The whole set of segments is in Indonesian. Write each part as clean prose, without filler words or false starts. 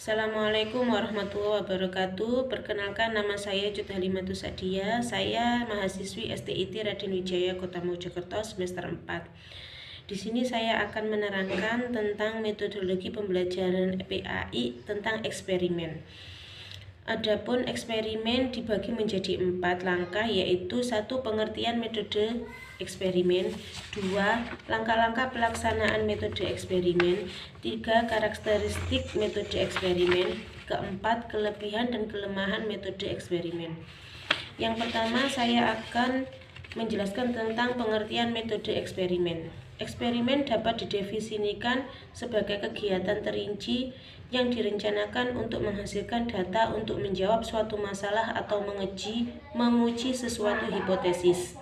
Assalamualaikum warahmatullahi wabarakatuh. Perkenalkan, nama saya Cut Halimatus Sadia. Saya mahasiswi STIT Raden Wijaya Kota Mojokerto semester 4. Di sini saya akan menerangkan tentang metodologi pembelajaran PAI tentang eksperimen. Adapun eksperimen dibagi menjadi 4 langkah, yaitu 1. Pengertian metode eksperimen, 2. Langkah-langkah pelaksanaan metode eksperimen, 3. Karakteristik metode eksperimen, 4. Kelebihan dan kelemahan metode eksperimen. Yang pertama, saya akan menjelaskan tentang pengertian metode eksperimen. Eksperimen dapat didefinisikan sebagai kegiatan terinci yang direncanakan untuk menghasilkan data untuk menjawab suatu masalah atau menguji sesuatu hipotesis.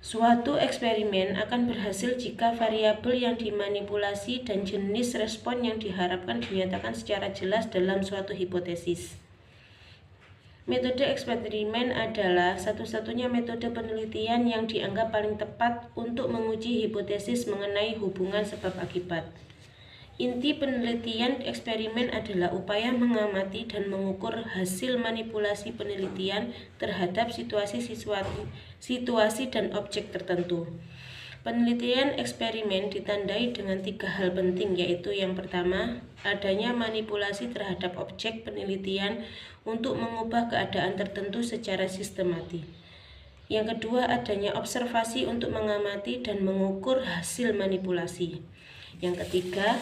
Suatu eksperimen akan berhasil jika variabel yang dimanipulasi dan jenis respon yang diharapkan dinyatakan secara jelas dalam suatu hipotesis. Metode eksperimen adalah satu-satunya metode penelitian yang dianggap paling tepat untuk menguji hipotesis mengenai hubungan sebab akibat. Inti penelitian eksperimen adalah upaya mengamati dan mengukur hasil manipulasi penelitian terhadap situasi dan objek tertentu. Penelitian eksperimen ditandai dengan 3 hal penting, yaitu yang pertama, adanya manipulasi terhadap objek penelitian untuk mengubah keadaan tertentu secara sistematis. Yang kedua, adanya observasi untuk mengamati dan mengukur hasil manipulasi. Yang ketiga,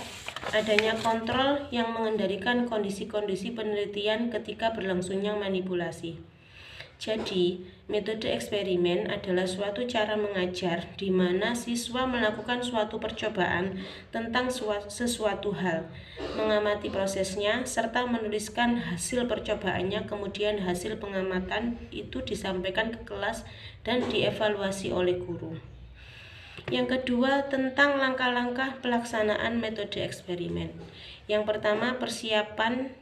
adanya kontrol yang mengendalikan kondisi-kondisi penelitian ketika berlangsungnya manipulasi. Jadi, metode eksperimen adalah suatu cara mengajar di mana siswa melakukan suatu percobaan tentang sesuatu hal, mengamati prosesnya, serta menuliskan hasil percobaannya. Kemudian hasil pengamatan itu disampaikan ke kelas dan dievaluasi oleh guru. Yang kedua, tentang langkah-langkah pelaksanaan metode eksperimen. Yang pertama, persiapan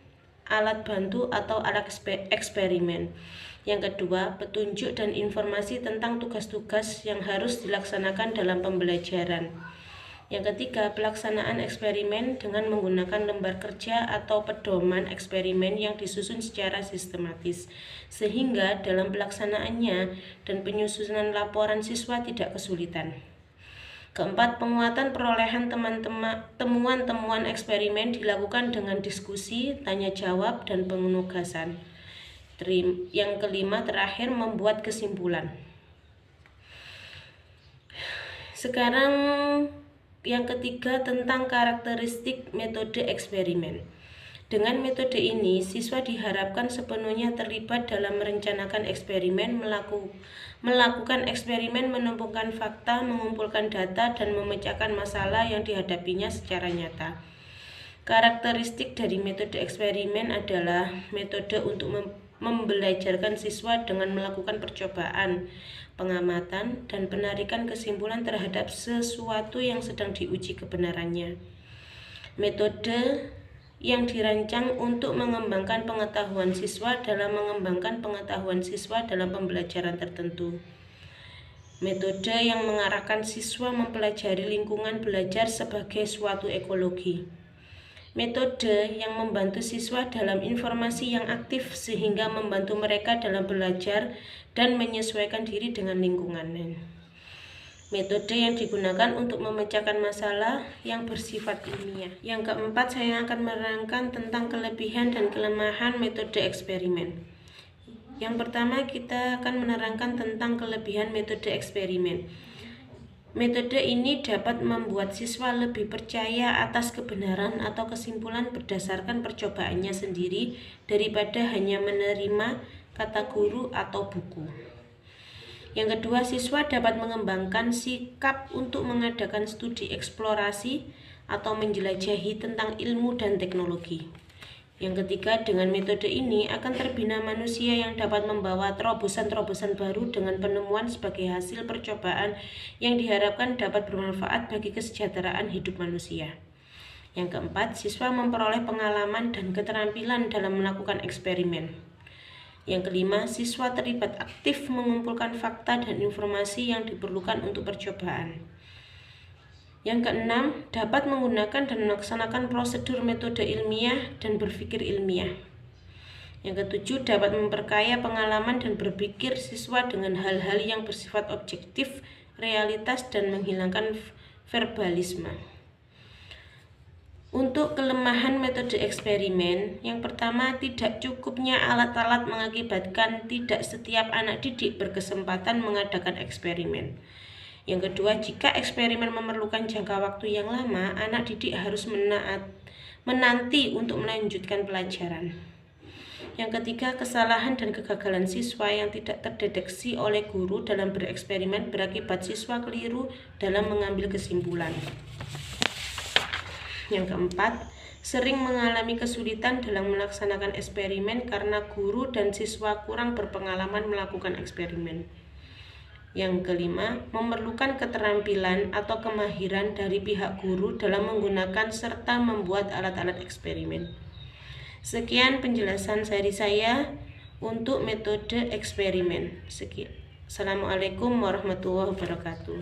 alat bantu atau alat eksperimen. Yang kedua, petunjuk dan informasi tentang tugas-tugas yang harus dilaksanakan dalam pembelajaran. Yang ketiga, pelaksanaan eksperimen dengan menggunakan lembar kerja atau pedoman eksperimen yang disusun secara sistematis, sehingga dalam pelaksanaannya dan penyusunan laporan siswa tidak kesulitan. Keempat, penguatan perolehan temuan-temuan eksperimen dilakukan dengan diskusi, tanya jawab, dan penugasan. Yang kelima, terakhir, membuat kesimpulan. Sekarang yang ketiga, tentang karakteristik metode eksperimen. Dengan metode ini, siswa diharapkan sepenuhnya terlibat dalam merencanakan eksperimen, melakukan eksperimen, menumpukan fakta, mengumpulkan data, dan memecahkan masalah yang dihadapinya secara nyata. Karakteristik dari metode eksperimen adalah metode untuk membelajarkan siswa dengan melakukan percobaan, pengamatan, dan penarikan kesimpulan terhadap sesuatu yang sedang diuji kebenarannya. Metode yang dirancang untuk mengembangkan pengetahuan siswa dalam pembelajaran tertentu. Metode yang mengarahkan siswa mempelajari lingkungan belajar sebagai suatu ekologi. Metode yang membantu siswa dalam informasi yang aktif sehingga membantu mereka dalam belajar dan menyesuaikan diri dengan lingkungan. Metode yang digunakan untuk memecahkan masalah yang bersifat ilmiah. Yang keempat, saya akan menerangkan tentang kelebihan dan kelemahan metode eksperimen. Yang pertama, kita akan menerangkan tentang kelebihan metode eksperimen. Metode ini dapat membuat siswa lebih percaya atas kebenaran atau kesimpulan berdasarkan percobaannya sendiri daripada hanya menerima kata guru atau buku. Yang kedua, siswa dapat mengembangkan sikap untuk mengadakan studi eksplorasi atau menjelajahi tentang ilmu dan teknologi. Yang ketiga, dengan metode ini akan terbina manusia yang dapat membawa terobosan-terobosan baru dengan penemuan sebagai hasil percobaan yang diharapkan dapat bermanfaat bagi kesejahteraan hidup manusia. Yang keempat, siswa memperoleh pengalaman dan keterampilan dalam melakukan eksperimen. Yang kelima, siswa terlibat aktif mengumpulkan fakta dan informasi yang diperlukan untuk percobaan. Yang keenam, dapat menggunakan dan melaksanakan prosedur metode ilmiah dan berpikir ilmiah. Yang ketujuh, dapat memperkaya pengalaman dan berpikir siswa dengan hal-hal yang bersifat objektif, realitas, dan menghilangkan verbalisme. Untuk kelemahan metode eksperimen, yang pertama, tidak cukupnya alat-alat mengakibatkan tidak setiap anak didik berkesempatan mengadakan eksperimen. Yang kedua, jika eksperimen memerlukan jangka waktu yang lama, anak didik harus menanti untuk melanjutkan pelajaran. Yang ketiga, kesalahan dan kegagalan siswa yang tidak terdeteksi oleh guru dalam bereksperimen berakibat siswa keliru dalam mengambil kesimpulan. Yang keempat, sering mengalami kesulitan dalam melaksanakan eksperimen karena guru dan siswa kurang berpengalaman melakukan eksperimen. Yang kelima, memerlukan keterampilan atau kemahiran dari pihak guru dalam menggunakan serta membuat alat-alat eksperimen. Sekian penjelasan dari saya untuk metode eksperimen. Assalamualaikum warahmatullahi wabarakatuh.